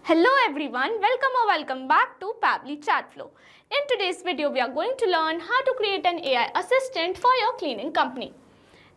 Hello everyone, welcome back to Pabbly Chatflow. In today's video, we are going to learn how to create an AI assistant for your cleaning company.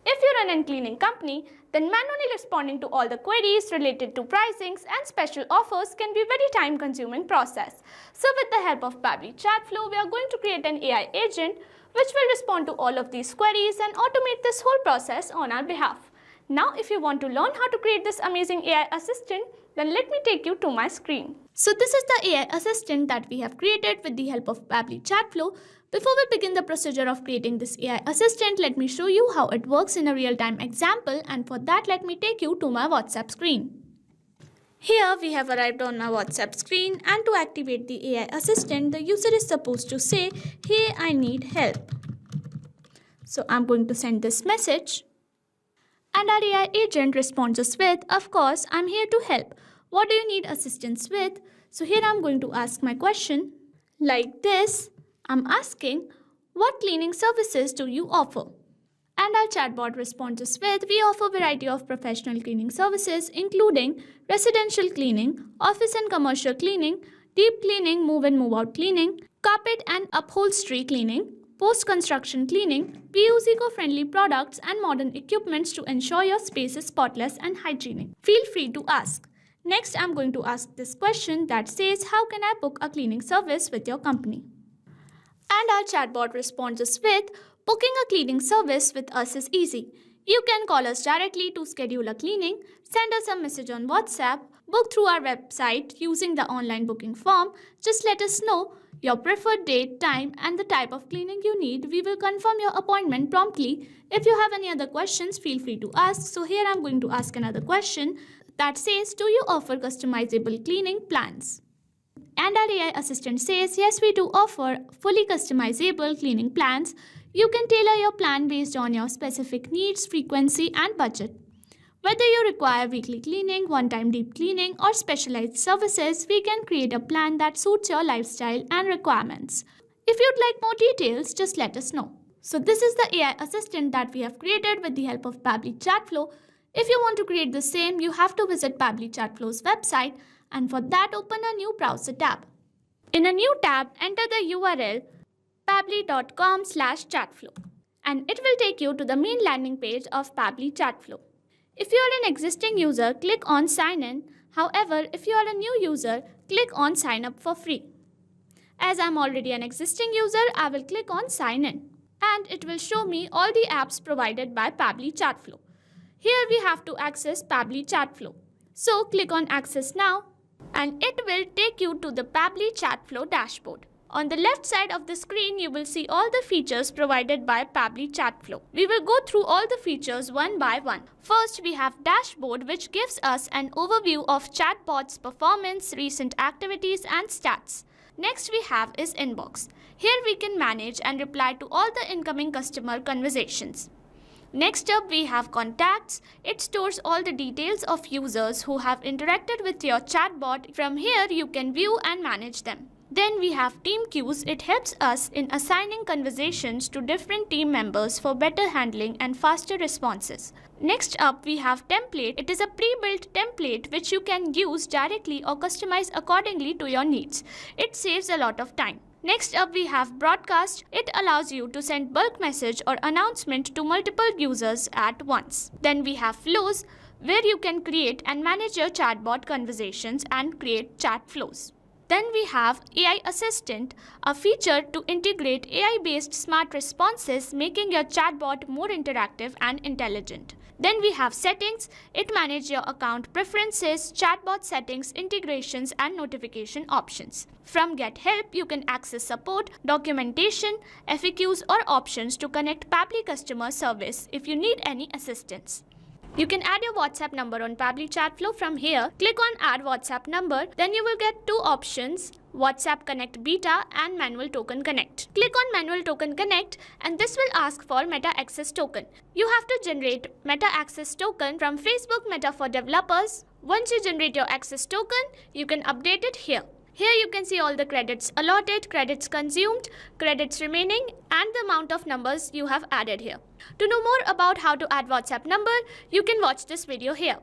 If you run a cleaning company, then manually responding to all the queries related to pricings and special offers can be a very time-consuming process. So with the help of Pabbly Chatflow, we are going to create an AI agent which will respond to all of these queries and automate this whole process on our behalf. Now, if you want to learn how to create this amazing AI assistant, then let me take you to my screen. So this is the AI assistant that we have created with the help of Pabbly Chatflow. Before we begin the procedure of creating this AI assistant, let me show you how it works in a real-time example, and for that let me take you to my WhatsApp screen. Here we have arrived on my WhatsApp screen, and to activate the AI assistant, the user is supposed to say, "Hey, I need help." So I'm going to send this message. And our AI agent responds us with, "Of course, I'm here to help. What do you need assistance with?" So here I'm going to ask my question like this. I'm asking, "What cleaning services do you offer?" And our chatbot responds us with, "We offer a variety of professional cleaning services, including residential cleaning, office and commercial cleaning, deep cleaning, move in, move out cleaning, carpet and upholstery cleaning, post-construction cleaning. We use eco-friendly products and modern equipments to ensure your space is spotless and hygienic. Feel free to ask." Next, I'm going to ask this question that says, "How can I book a cleaning service with your company?" And our chatbot responds us with, "Booking a cleaning service with us is easy. You can call us directly to schedule a cleaning, send us a message on WhatsApp, book through our website using the online booking form. Just let us know your preferred date, time, and the type of cleaning you need. We will confirm your appointment promptly. If you have any other questions, feel free to ask." So here I'm going to ask another question that says, "Do you offer customizable cleaning plans?" And our AI assistant says, "Yes, we do offer fully customizable cleaning plans. You can tailor your plan based on your specific needs, frequency, and budget. Whether you require weekly cleaning, one-time deep cleaning, or specialized services, we can create a plan that suits your lifestyle and requirements. If you'd like more details, just let us know." So this is the AI assistant that we have created with the help of Pabbly Chatflow. If you want to create the same, you have to visit Pabbly Chatflow's website, and for that, open a new browser tab. In a new tab, enter the URL pabbly.com/chatflow, and it will take you to the main landing page of Pabbly Chatflow. If you are an existing user, click on Sign In. However, if you are a new user, click on Sign Up for free. As I'm already an existing user, I will click on Sign In, and it will show me all the apps provided by Pabbly Chatflow. Here we have to access Pabbly Chatflow. So click on Access Now, and it will take you to the Pabbly Chatflow dashboard. On the left side of the screen, you will see all the features provided by Pabbly Chatflow. We will go through all the features one by one. First, we have Dashboard, which gives us an overview of chatbot's performance, recent activities, and stats. Next we have is Inbox. Here we can manage and reply to all the incoming customer conversations. Next up, we have Contacts. It stores all the details of users who have interacted with your chatbot. From here, you can view and manage them. Then we have Team Queues. It helps us in assigning conversations to different team members for better handling and faster responses. Next up, we have Template. It is a pre-built template which you can use directly or customize accordingly to your needs. It saves a lot of time. Next up, we have Broadcast. It allows you to send bulk message or announcement to multiple users at once. Then we have Flows, where you can create and manage your chatbot conversations and create chat flows. Then we have AI Assistant, a feature to integrate AI-based smart responses, making your chatbot more interactive and intelligent. Then we have Settings. It manages your account preferences, chatbot settings, integrations, and notification options. From Get Help, you can access support, documentation, FAQs, or options to connect Pabbly customer service if you need any assistance. You can add your WhatsApp number on Pabbly Chatflow from here. Click on Add WhatsApp Number. Then you will get two options, WhatsApp Connect Beta and Manual Token Connect. Click on Manual Token Connect, and this will ask for Meta Access Token. You have to generate Meta Access Token from Facebook Meta for Developers. Once you generate your access token, you can update it here. Here you can see all the credits allotted, credits consumed, credits remaining, and the amount of numbers you have added here. To know more about how to add WhatsApp number, you can watch this video here.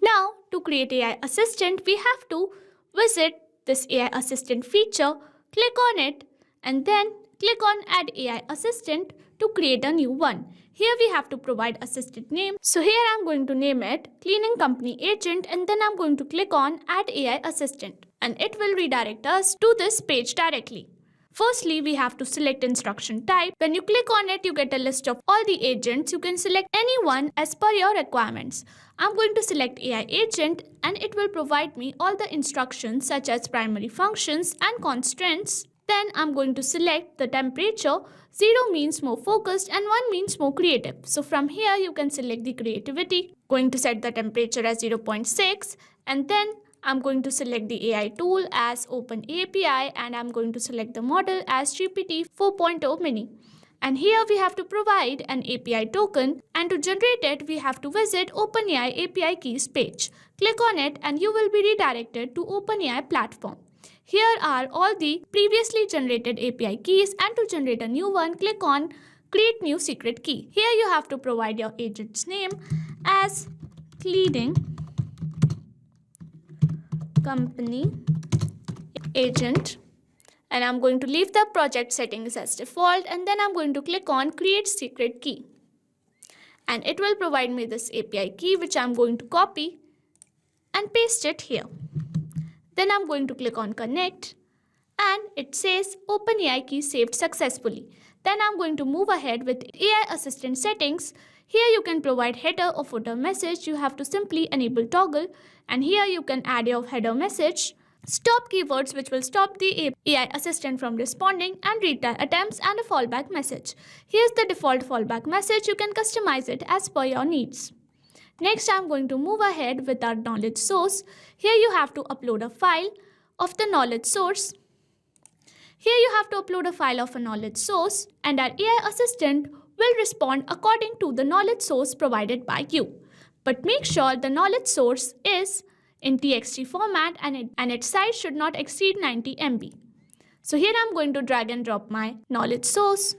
Now, to create AI assistant, we have to visit this AI Assistant feature, click on it, and then click on Add AI Assistant to create a new one. Here we have to provide assistant name. So here I'm going to name it Cleaning Company Agent, and then I'm going to click on Add AI Assistant, and it will redirect us to this page directly. Firstly, we have to select instruction type. When you click on it, you get a list of all the agents. You can select any one as per your requirements. I'm going to select AI agent, and it will provide me all the instructions such as primary functions and constraints. Then I'm going to select the temperature. 0 means more focused and 1 means more creative. So from here you can select the creativity. Going to set the temperature as 0.6, and then I'm going to select the AI tool as Open API, and I'm going to select the model as GPT 4.0 mini. And here we have to provide an API token, and to generate it we have to visit OpenAI API keys page. Click on it and you will be redirected to OpenAI platform. Here are all the previously generated API keys, and to generate a new one, click on Create New Secret Key. Here you have to provide your agent's name as Cleaning Company Agent, and I'm going to leave the project settings as default, and then I'm going to click on Create Secret Key, and it will provide me this API key which I'm going to copy and paste it here. Then I'm going to click on Connect, and it says OpenAI key saved successfully. Then I'm going to move ahead with AI Assistant settings. Here you can provide header or footer message. You have to simply enable toggle, and here you can add your header message, stop keywords which will stop the AI Assistant from responding, and retry attempts, and a fallback message. Here's the default fallback message. You can customize it as per your needs. Next, I'm going to move ahead with our knowledge source. Here you have to upload a file of the knowledge source. Here you have to upload a file of a knowledge source, and our AI assistant will respond according to the knowledge source provided by you. But make sure the knowledge source is in TXT format, and its size should not exceed 90 MB. So here I'm going to drag and drop my knowledge source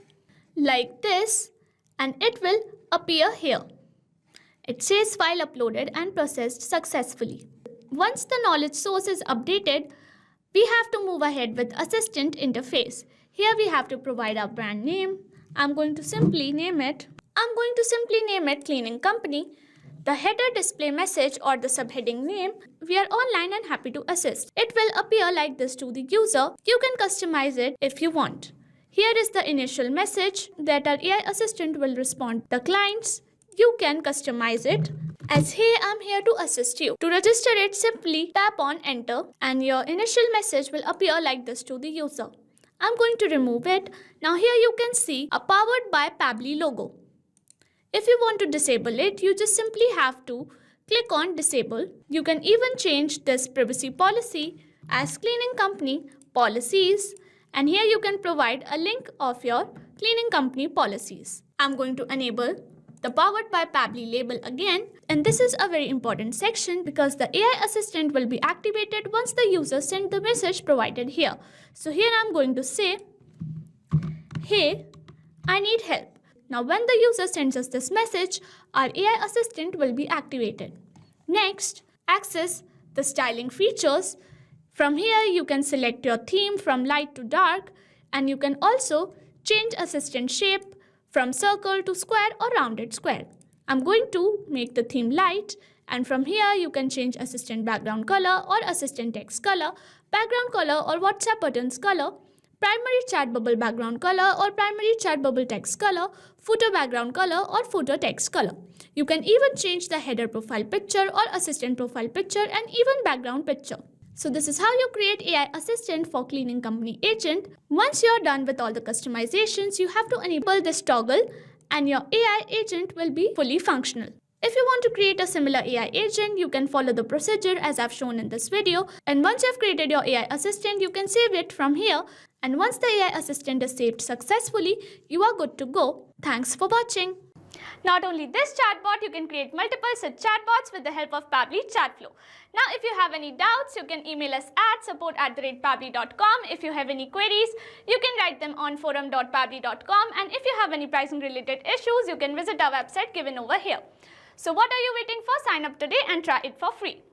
like this, and it will appear here. It says file uploaded and processed successfully. Once the knowledge source is updated, we have to move ahead with assistant interface. Here we have to provide our brand name. I'm going to simply name it Cleaning Company. The header display message or the subheading name, we are online and happy to assist. It will appear like this to the user. You can customize it if you want. Here is the initial message that our AI assistant will respond to the clients. You can customize it as "Hey, I'm here to assist you." To register it, simply tap on enter, and your initial message will appear like this to the user. I'm going to remove it. Now here you can see a powered by Pabbly logo. If you want to disable it, you just simply have to click on disable. You can even change this privacy policy as Cleaning Company Policies, and here you can provide a link of your cleaning company policies. I'm going to enable the powered by Pabbly label again, and this is a very important section because the AI assistant will be activated once the user sends the message provided here. So here I'm going to say, "Hey, I need help." Now when the user sends us this message, our AI assistant will be activated. Next, access the styling features. From here you can select your theme from light to dark, and you can also change assistant shape from circle to square or rounded square. I'm going to make the theme light, and from here you can change assistant background color or assistant text color, background color or WhatsApp buttons color, primary chat bubble background color or primary chat bubble text color, footer background color or footer text color. You can even change the header profile picture or assistant profile picture, and even background picture. So this is how you create AI assistant for Cleaning Company Agent. Once you're done with all the customizations, you have to enable this toggle and your AI agent will be fully functional. If you want to create a similar AI agent, you can follow the procedure as I've shown in this video. And once you've created your AI assistant, you can save it from here. And once the AI assistant is saved successfully, you are good to go. Thanks for watching. Not only this chatbot, you can create multiple such chatbots with the help of Pabbly Chatflow. Now, if you have any doubts, you can email us at support@pabbly.com. If you have any queries, you can write them on forum.pabbly.com. And if you have any pricing related issues, you can visit our website given over here. So what are you waiting for? Sign up today and try it for free.